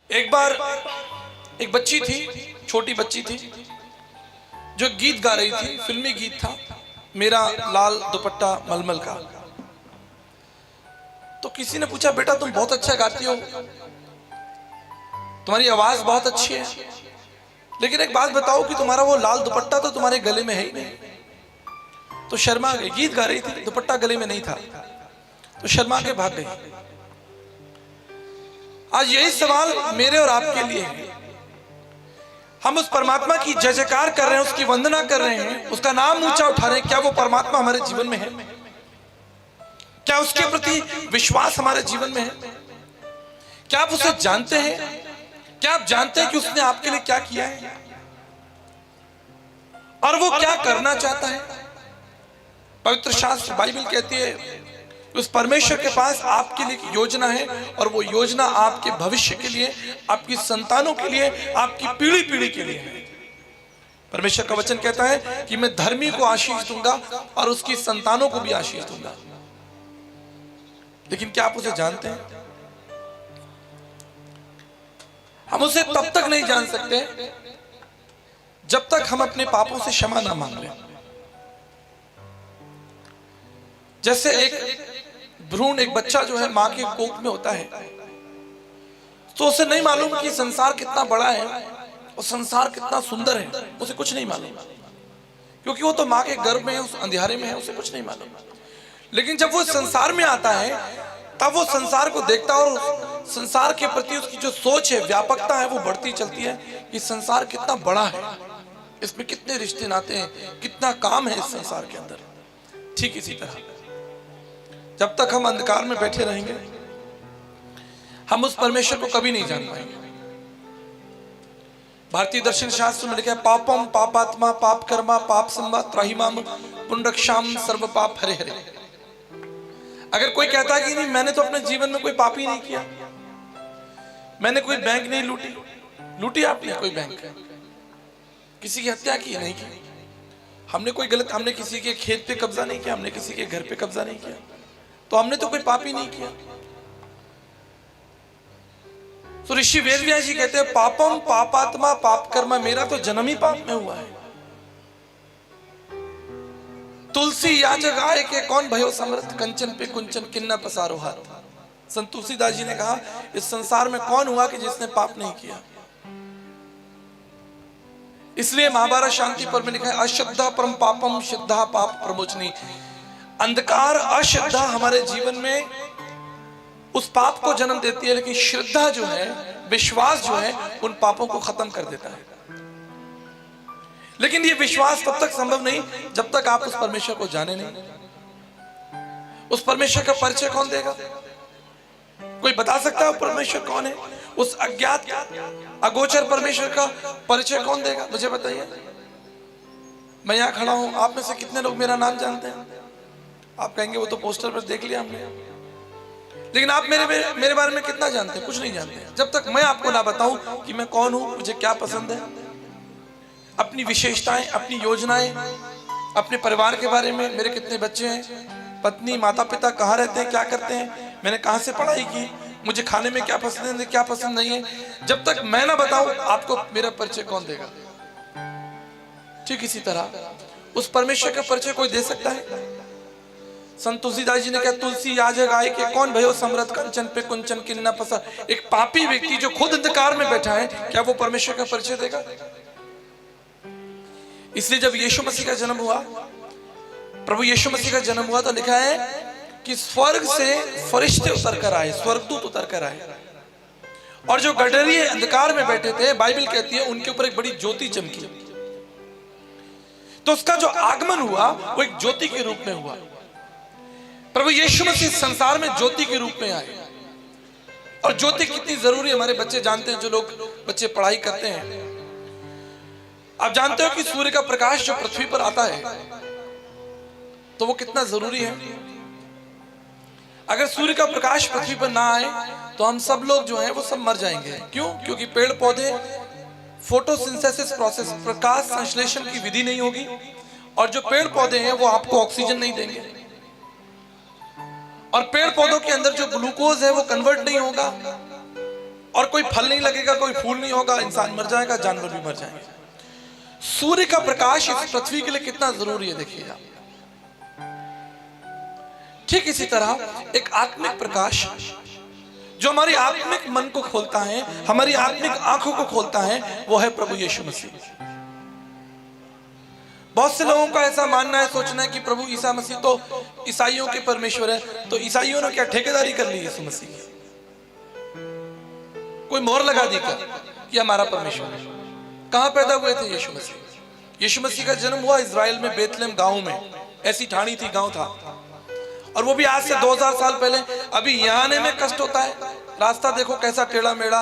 एक बार एक बच्ची थी, छोटी बच्ची थी, जो गीत गा रही थी। फिल्मी गीत था, मेरा लाल दुपट्टा मलमल का। तो किसी ने पूछा, बेटा तुम बहुत अच्छा गाती हो, तुम्हारी आवाज बहुत अच्छी है, लेकिन एक बात बताओ कि तुम्हारा वो लाल दुपट्टा तो तुम्हारे गले में है ही नहीं। तो शर्मा गई, गीत गा रही थी, दुपट्टा गले में नहीं था, तो शर्मा के भाग गई। आज यही सवाल मेरे और आपके लिए है। हम उस परमात्मा की जय जयकार कर रहे हैं, उसकी वंदना कर रहे हैं, उसका नाम ऊंचा उठा रहे हैं। क्या वो परमात्मा हमारे जीवन में है? क्या उसके प्रति विश्वास हमारे जीवन में है? क्या आप उसे जानते हैं? क्या आप जानते हैं कि उसने आपके लिए क्या किया है और वो क्या करना चाहता है? पवित्र शास्त्र बाइबल कहती है उस परमेश्वर के पास आपके लिए एक योजना है, और वो योजना आपके भविष्य के लिए, आपकी संतानों के लिए, आपकी पीढ़ी पीढ़ी के लिए है। परमेश्वर का वचन कहता है कि मैं धर्मी को आशीष दूंगा और उसकी संतानों को भी आशीष दूंगा। लेकिन क्या आप उसे जानते हैं? हम उसे तब तक नहीं जान सकते जब तक हम अपने पापों से क्षमा ना मांग लें। जैसे एक भ्रूण, एक बच्चा जो है मां के कोख में होता है, तो उसे नहीं मालूम कि संसार कितना बड़ा है और संसार कितना सुंदर है, उसे कुछ नहीं मालूम, क्योंकि वो तो मां के गर्भ में है, उस अंधेरे में है, उसे कुछ नहीं मालूम। लेकिन जब वो संसार में आता है, तब वो संसार को देखता है और संसार के प्रति उसकी जो सोच है, व्यापकता है, वो बढ़ती चलती है कि संसार कितना बड़ा है, इसमें कितने रिश्ते नाते हैं, कितना काम है इस संसार के अंदर। ठीक इसी तरह जब तक हम अंधकार में बैठे रहेंगे, हम उस परमेश्वर को कभी नहीं जान पाएंगे। भारतीय दर्शन शास्त्र में लिखा है, पापम पापात्मा पाप कर्मा पाप संबा त्राहिमाम पुंडक्षाम सर्व पाप हरे हरे। अगर कोई कहता है कि नहीं, मैंने तो अपने जीवन में कोई पाप ही नहीं किया, मैंने कोई बैंक नहीं लूटी आपने कोई बैंक, किसी की हत्या की नहीं की, हमने कोई गलत, हमने किसी के खेत पे कब्जा नहीं किया, हमने किसी के घर पे कब्जा नहीं किया, तो हमने तो कोई पाप ही नहीं किया। तो ऋषि वेदव्यास जी कहते हैं, पापम पापात्मा पाप कर्मा, मेरा तो जन्म ही पाप में हुआ है। तुलसी याचक आए के कौन भयो समर्थ, कंचन पे कुंचन किन्ना पसारो हाथ। संत तुलसीदास जी ने कहा, इस संसार में कौन हुआ कि जिसने पाप नहीं किया। इसलिए महाभारत शांति पर्व में लिखा है, अश्रद्धा परम पापम श्रद्धा पाप प्रमोचनी। अंधकार अश्रद्धा हमारे जीवन में उस पाप को जन्म देती है, लेकिन श्रद्धा जो है, विश्वास जो है, उन पापों को खत्म कर देता है। लेकिन ये विश्वास तब तक संभव नहीं जब तक आप उस परमेश्वर को जाने नहीं। उस परमेश्वर का परिचय कौन देगा? कोई बता सकता है परमेश्वर कौन है? उस अज्ञात अगोचर परमेश्वर का परिचय कौन देगा? मुझे बताइए। मैं यहां खड़ा हूं, आप में से कितने लोग मेरा नाम जानते हैं? आप कहेंगे वो तो पोस्टर पर देख लिया हमने, लेकिन आप मेरे बारे में कितना जानते हैं? कुछ नहीं जानते। जब तक मैं आपको ना बताऊं कि मैं कौन हूं, मुझे क्या पसंद है, अपनी विशेषताएं, अपनी योजनाएं, अपने परिवार के बारे में, मेरे कितने बच्चे हैं, पत्नी, माता पिता कहाँ रहते हैं, क्या करते हैं, मैंने कहाँ से पढ़ाई की, मुझे खाने में क्या पसंद है, क्या पसंद नहीं है, जब तक मैं ना बताऊं आपको मेरा परिचय कौन देगा? ठीक इसी तरह उस परमेश्वर का परिचय कोई दे सकता है? संत तुलसीदास जी ने कहा, तुलसी याजक आए के कौन भयो समर्थ, कंचन पे कुंचन किन्ना पसा। एक पापी व्यक्ति जो खुद अंधकार में बैठा है, क्या वो परमेश्वर का परिचय देगा? इसलिए जब यीशु मसीह का जन्म हुआ, प्रभु यीशु मसीह का जन्म हुआ, तो लिखा है कि स्वर्ग से फरिश्ते उतर कर आए, स्वर्गदूत उतर कर आए, और जो गडरिये अंधकार में बैठे थे, बाइबल कहती है उनके ऊपर एक बड़ी ज्योति चमकी। तो उसका जो आगमन हुआ वो एक ज्योति के रूप में हुआ। प्रभु यीशु मसीह संसार में ज्योति के रूप में आए। और ज्योति कितनी जरूरी है हमारे बच्चे जानते हैं, जो लोग बच्चे पढ़ाई करते हैं। आप जानते हो कि सूर्य का प्रकाश जो पृथ्वी पर आता है तो वो कितना जरूरी है। अगर सूर्य का प्रकाश पृथ्वी पर ना आए तो हम सब लोग जो हैं वो सब मर जाएंगे। क्यों? क्योंकि पेड़ पौधे फोटोसिंथेसिस प्रोसेस, प्रकाश संश्लेषण की विधि नहीं होगी, और जो पेड़ पौधे हैं वो आपको ऑक्सीजन नहीं देंगे, और पेड़ पौधों के अंदर जो ग्लूकोज है वो कन्वर्ट नहीं होगा, और कोई फल नहीं लगेगा, कोई फूल नहीं होगा, इंसान मर जाएगा, जानवर भी मर जाएंगे। सूर्य का प्रकाश इस पृथ्वी के लिए कितना जरूरी है देखिएगा। ठीक इसी तरह एक आत्मिक प्रकाश जो हमारी आत्मिक मन को खोलता है, हमारी आत्मिक आंखों को खोलता है, वो है प्रभु यीशु मसीह। बहुत से लोगों का ऐसा मानना है, सोचना है कि प्रभु ईसा मसीह तो ईसाइयों के परमेश्वर है, तो ईसाइयों ने क्या ठेकेदारी कर ली यीशु मसीह की? कोई मोहर लगा दी क्या कि हमारा परमेश्वर है? कहां पैदा हुए थे यीशु मसीह? यीशु मसीह का जन्म हुआ इजराइल में, बेतलेहम गांव में। ऐसी ठाणी थी, गांव था, और वो भी आज से 2000 साल पहले। अभी यहाँ आने में कष्ट होता है, रास्ता देखो कैसा टेढ़ा मेढ़ा,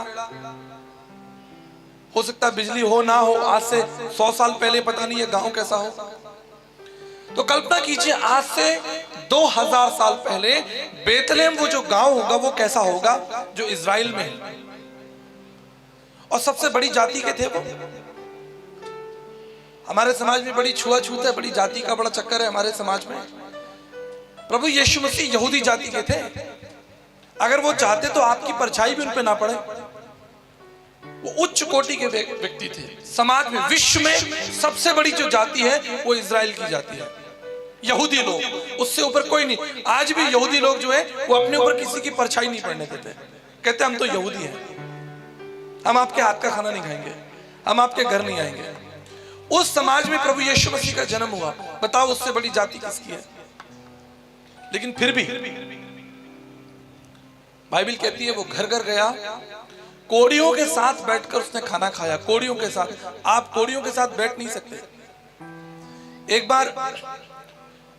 हो सकता है बिजली हो ना हो, आज से 100 साल पहले पता नहीं ये गांव कैसा हो। तो कल्पना कीजिए आज से 2000 साल पहले बेतलेहम वो जो गांव होगा वो कैसा होगा, जो इजराइल में है। और सबसे बड़ी जाति के थे वो। हमारे समाज में बड़ी छुआछूत है, बड़ी जाति का बड़ा चक्कर है हमारे समाज में। प्रभु यीशु मसीह यहूदी जाति के थे। अगर वो चाहते तो आपकी परछाई भी उन पे ना पड़े। वो उच्च कोटि के व्यक्ति थे समाज में। विश्व में सबसे बड़ी जो जाति है वो इजराइल की जाति है, यहूदी लोग, उससे ऊपर कोई नहीं। आज भी यहूदी लोग जो है वो अपने ऊपर किसी की परछाई नहीं पड़ने देते। कहते हम तो यहूदी हैं, हम आपके हाथ का खाना नहीं खाएंगे, हम आपके घर नहीं आएंगे। उस समाज में प्रभु यीशु मसीह का जन्म हुआ। बताओ उससे बड़ी जाति किसकी है? लेकिन फिर भी बाइबल कहती है वो घर घर गया, कोड़ियों के साथ बैठकर उसने खाना खाया। कोड़ियों के साथ, आप कोड़ियों के साथ बैठ नहीं सकते। एक बार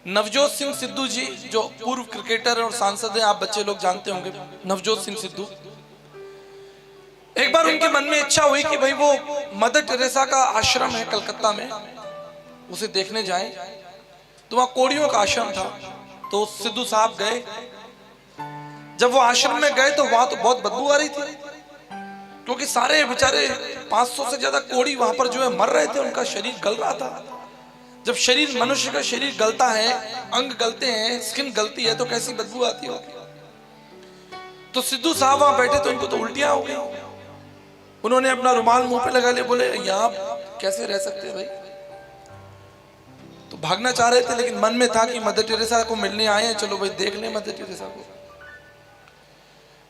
नवजोत सिंह सिद्धू जी, जो पूर्व क्रिकेटर और सांसद हैं, आप बच्चे लोग जानते होंगे नवजोत सिंह सिद्धू। एक बार उनके मन में इच्छा हुई कि भाई वो मदर टेरेसा का आश्रम है कलकत्ता में, उसे देखने जाएं। तो वहां कोड़ियों का आश्रम था। तो सिद्धू साहब गए। जब वो आश्रम में गए तो वहां तो बहुत बदबू आ रही थी, क्योंकि सारे बेचारे 500 से ज्यादा कोड़ी वहां पर जो है मर रहे थे, उनका शरीर गल रहा था। जब शरीर, मनुष्य का शरीर गलता है, अंग गलते हैं, स्किन गलती है, तो कैसी बदबू आती होगी। तो सिद्धू साहब वहां बैठे तो उनको तो उल्टियां हो गई। उन्होंने अपना रुमाल मुंह पे लगा लिया, बोले यहाँ कैसे रह सकते हैं भाई। तो भागना चाह रहे थे, लेकिन मन में था कि मदर टेरेसा को मिलने आए हैं, चलो भाई देख लें मदर टेरेसा को।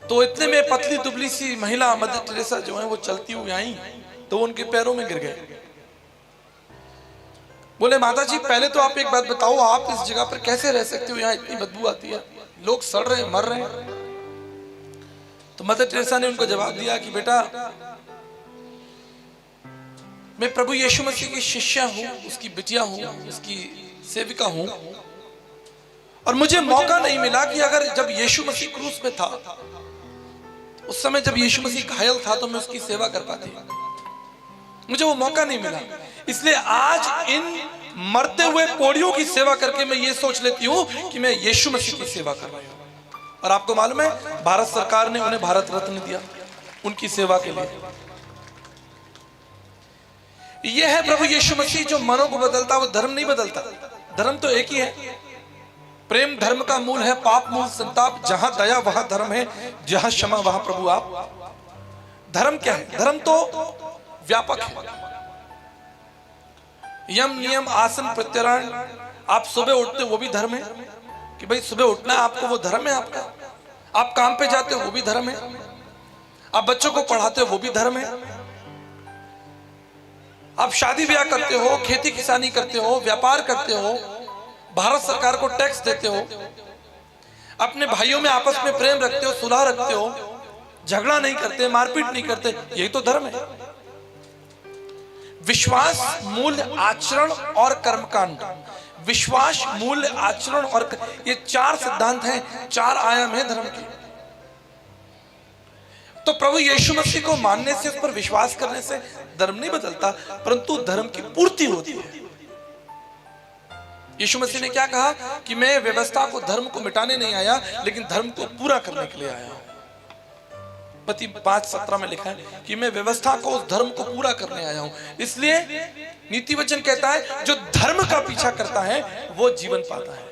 तो इतने में पतली दुबली सी महिला मदर टेरेसा जो है वो चलती हुई आई, तो उनके पैरों में गिर गए। बोले माता जी पहले तो आप एक बात बताओ, आप इस जगह पर कैसे रह सकते हो, यहाँ इतनी बदबू आती है, लोग सड़ रहे हैं, मर रहे हैं। तो मदर टेरेसा ने उनको जवाब दिया कि बेटा मैं प्रभु यीशु मसीह की शिष्या हूं, उसकी बिटिया हूं, उसकी सेविका हूं, और मुझे मौका नहीं मिला कि अगर जब यीशु मसीह क्रूस पे था, उस समय जब यीशु मसीह घायल था, तो मैं उसकी सेवा कर पाती। मुझे वो मौका नहीं मिला, इसलिए आज इन मरते हुए कोड़ियों की सेवा करके मैं ये सोच लेती हूँ कि मैं यीशु मसीह की सेवा कर रही हूँ। और आपको मालूम है भारत सरकार ने उन्हें भारत रत्न दिया उनकी सेवा के लिए। यह है प्रभु यीशु मसीह जो मनों को बदलता, वो धर्म नहीं बदलता। धर्म तो एक ही है। प्रेम धर्म का मूल है, पाप मूल संताप। जहां दया वहां धर्म है, जहां क्षमा वहां प्रभु आप। धर्म क्या है? धर्म तो व्यापक है। यम नियम आसन प्रत्याहार। आप सुबह उठते हो वो भी धर्म है कि भाई सुबह उठना है आपको, वो धर्म है आपका। आप काम पे जाते हो वो भी धर्म है। आप बच्चों को पढ़ाते हो वो भी धर्म है। आप शादी ब्याह करते हो, खेती किसानी करते हो, व्यापार करते हो, भारत सरकार को टैक्स देते हो, अपने भाइयों में आपस में प्रेम रखते हो, सुलह रखते हो, झगड़ा नहीं करते, मारपीट नहीं करते, यही तो धर्म है। विश्वास, मूल्य, आचरण और कर्मकांड। विश्वास, मूल्य, आचरण और ये 4 सिद्धांत हैं, 4 आयाम है धर्म के। तो प्रभु यीशु मसीह को मानने से, उस पर विश्वास करने से धर्म नहीं बदलता, परंतु धर्म की पूर्ति होती है। यीशु मसीह ने क्या कहा कि मैं व्यवस्था को, धर्म को मिटाने नहीं आया, लेकिन धर्म को पूरा करने के लिए आया हूं। मत्ती 5:17 में लिखा है कि मैं व्यवस्था को, उस धर्म को पूरा करने आया हूं। इसलिए नीति वचन कहता है जो धर्म का पीछा करता है वो जीवन पाता है।